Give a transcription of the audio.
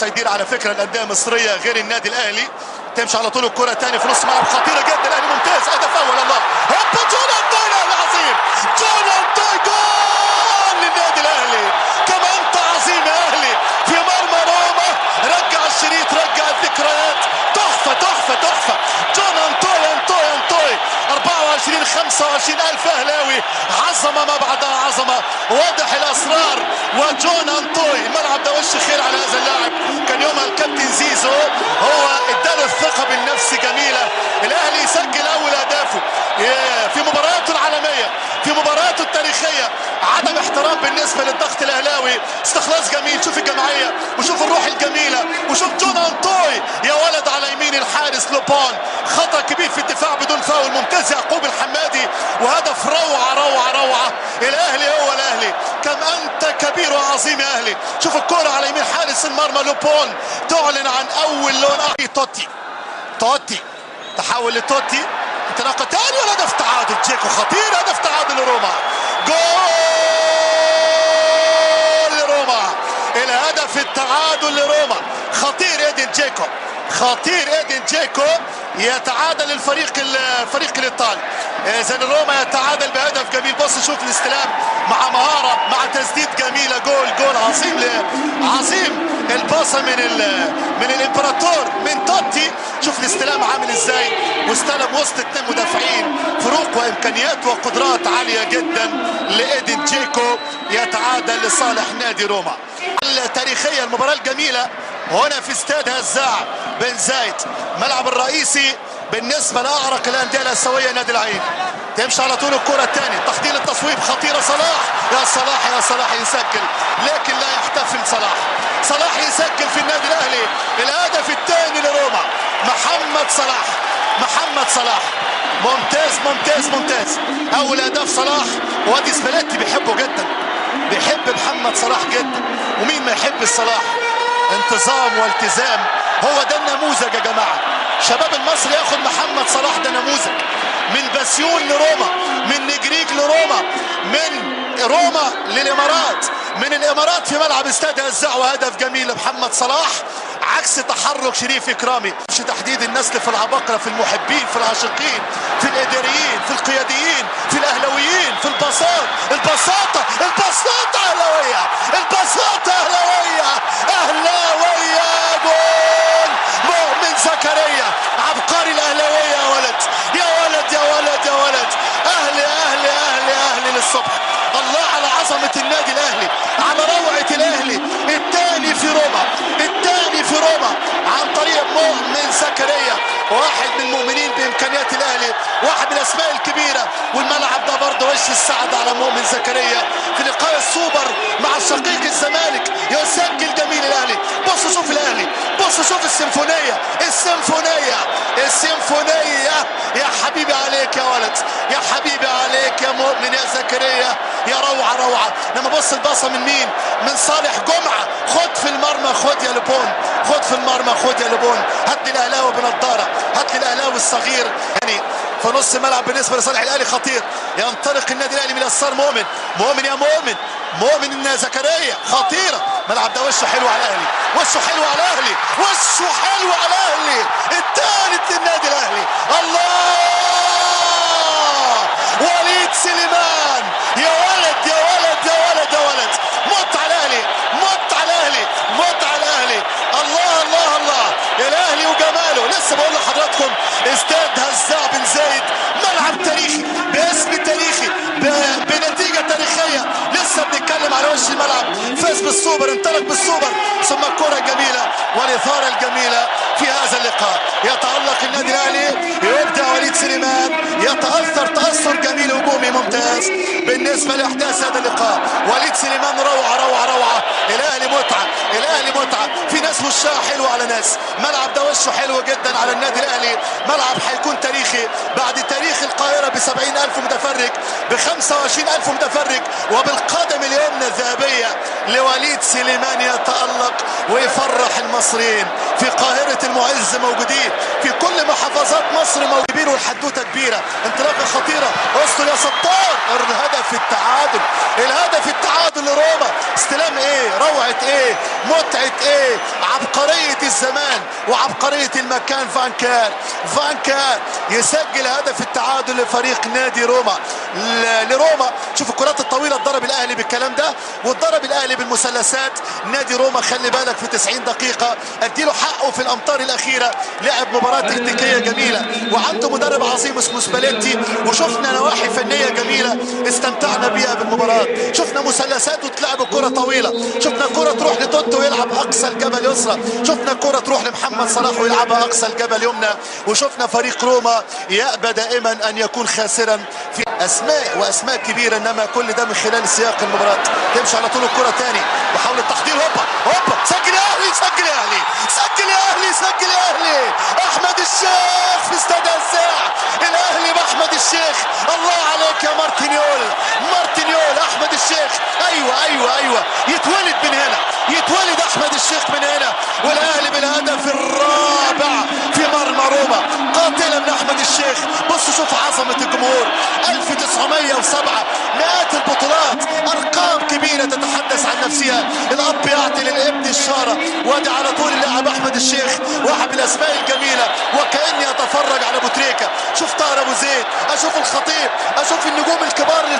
سيدير على فكره الانديه المصريه غير النادي الاهلي. تمشي على طول الكره تاني في نص ملعب خطيره جدا. الاهلي ممتاز، هدف اول. الله، هوبا جون انطوي العظيم، جون انطوي، جول للنادي الاهلي. كما انت عظيم يا اهلي في مرمى روما. رجع الشريط، رجع الذكريات. تحفه تحفه تحفه. جون انطوي انطوي انطوي. 24 25 الف اهلاوي. عظمه ما بعدها عظمه. واضح الاسرار. وجون انطوي الملعب ده وش خير على هذا اللاعب. كان يومها الكابتن زيزو هو اداله الثقه بالنفس جميله. الاهلي يسجل اول اهدافه في مبارياته العالميه، في مبارياته التاريخيه. عدم احترام بالنسبه للضغط الاهلاوي. استخلاص جميل. شوف الجماعيه وشوف الروح الجميله وشوف جون انطوي يا ولد على يمين الحارس لوبون. خطا كبير في الدفاع بدون فاول. ممتاز يعقوب الحمادي وهدف روعه روعه روعه. الاهلي هو الاهلي. كم انت كبير وعظيم يا اهلي. شوف الكره على يمين حارس المرمى لوبون تعلن عن اول لون احمر. توتي تحول لتوتي. انطلاقه ثاني وهدف تعادل. جيكو خطير. هدف تعادل لروما. جول لروما. الهدف التعادل لروما. خطير ايدين جيكو، خطير ايدين جيكو. يتعادل الفريق الايطالي. اذا روما يتعادل بهدف جميل. بص شوف الاستلام مع مهاره مع تسديد جميله. جول عظيم عظيم. الباصه من الامبراطور من توتي. شوف الاستلام عامل ازاي. واستلم وسط اثنين مدافعين. فروق وامكانيات وقدرات عاليه جدا لايدين جيكو. يتعادل لصالح نادي روما. التاريخيه المباراه الجميله هنا في استاد هزاع بن زايد، الملعب الرئيسي بالنسبه لاعرق الانديه الاسيويه نادي العين. تمشي على طول الكره الثانيه. تحضير التصويب خطيره. صلاح يا صلاح يا صلاح يسجل، لكن لا يحتفل صلاح. صلاح يسجل في النادي الاهلي الهدف الثاني لروما. محمد صلاح ممتاز ممتاز ممتاز. اول اهداف صلاح. وادي سباليتي بيحبه جدا، بيحب محمد صلاح جدا. ومين ما يحب صلاح؟ انتظام والتزام. هو ده النموذج يا جماعه. شباب المصري ياخد محمد صلاح ده نموذج. من بسيون لروما، من نجريج لروما، من روما للامارات، من الامارات في ملعب استاد هزاع. وهدف جميل لمحمد صلاح عكس تحرك شريف اكرامي. مش تحديد النسل في العباقره، في المحبين، في العاشقين، في الاداريين، في القياديين، في الاهلاويين، في البساطه اهلاويه. البساطه اهلاويه. جول مؤمن زكريا. عبقري الاهلاويه يا ولد يا ولد يا ولد يا ولد. اهلي اهلي اهلي اهلي للصبح. الله على عظمه النادي الاهلي، على روعه الاهلي. الثاني في روما عن طريق مؤمن زكريا. واحد من المؤمنين بامكانيات الاهلي، واحد من الاسماء الكبيره. والملعب ده برضه وش السعد على مؤمن زكريا في لقاء السوبر مع شقيق الزمالك. يسجل جميل الاهلي. بص شوف الاهلي، بص شوف السيمفونيه. يا حبيبي عليك يا ولد، يا حبيبي عليك يا مؤمن يا زكريا. يا روعه. لما بص الباصه من مين؟ من صالح جمعه. خد في المرمى، خد يا لبون، خد في المرمى، خد يا لبون. هات لي الاهلاوي بنضاره، هات لي الاهلاوي الصغير. يعني في نص الملعب بالنسبه لصالح الاهلي خطير. ينطلق النادي الاهلي من يسار مؤمن يا مؤمن زكريا. خطيره. الملعب ده وشه حلو على الاهلي، وشه حلو على الاهلي. الثالث للنادي الاهلي. الله، وليد سليمان. يا ولد يا ولد يا ولد يا ولد. مت على الاهلي. الله الاهلي وجماله. لسه بقول لحضراتكم استاد هزاع بن زايد، ملعب تاريخي باسم تاريخي بنتيجه تاريخيه. لسه بنتكلم على وش الملعب. فاز بالسوبر، انطلق بالسوبر، ثم الكره الجميله والاثاره الجميله في هذا اللقاء. يتالق النادي الاهلي، يبدع وليد سليمان، تاثر جميل هجومي ممتاز بالنسبه لاحداث هذا اللقاء. وليد سليمان روعه. الاهلي متعه. في ناس وشها حلو على ناس. ملعب ده وشه حلو جدا على النادي الاهلي. ملعب هيكون تاريخي بعد تاريخ القاهره ب70,000 متفرج، ب25,000 متفرج، وبالقدم اليمنى الذهبيه لوليد سليمان. يتالق ويفرح المصريين. في قاهره المعز موجودين، في كل محافظات مصر موجودين. والحدوته كبيره. انطلاقه خطيره. اسطول يا سطار. الهدف التعادل لروما. استلام ايه، روعه ايه، متعه ايه، عبقريه. وعبقرية المكان. فان كان يسجل هدف التعادل لفريق نادي روما. لروما شوف الكرات الطويلة اتضرب الاهلي بالكلام ده، واتضرب الاهلي بالمثلثات. نادي روما خلي بالك في 90 دقيقة اديله حقه في الامتار الاخيرة، لعب مباراة تكتيكية جميلة وعنده مدرب عظيم اسمه سباليتي، وشفنا نواحي فنية جميلة استمتعنا بيها بالمباراة. شفنا مثلثات وتلعب كرة طويلة، شفنا كرة تروح لتوتو يلعب اقصى الجبل يسرى، شفنا كرة تروح لمحمد صلاح ويلعبها اقصى الجبل يمنى، وشفنا فريق روما يأبى دائما ان يكون خاسرا في اسماء كبيرة، انما كل ده من خلال سياق المباراة. تمشي على طول الكرة تاني وحاول التحضير. هوبا سجل يا اهلي، سجل يا اهلي، سجل يا اهلي، سجل يا اهلي. احمد الشيخ في استاد الساعة، الاهلي باحمد الشيخ. الله عليك يا مارتينيول، احمد الشيخ. ايوه يتولد من هنا، يتولد احمد الشيخ من هنا، والاهلي بالهدف الرابع في مرمى روما قاتلا من احمد الشيخ. بص شوف عظمة الجمهور، 1907 مئات البطولات، ارقام كبيرة تتحدث عن نفسها. الاب يعطي للابن الشارة، وادي على طول اللاعب احمد الشيخ، واحد من الاسماء الجميلة، وكأني اتفرج على ابو تريكة. شوف طاهر ابو زيد، اشوف الخطيب، اشوف النجوم الكبار اللي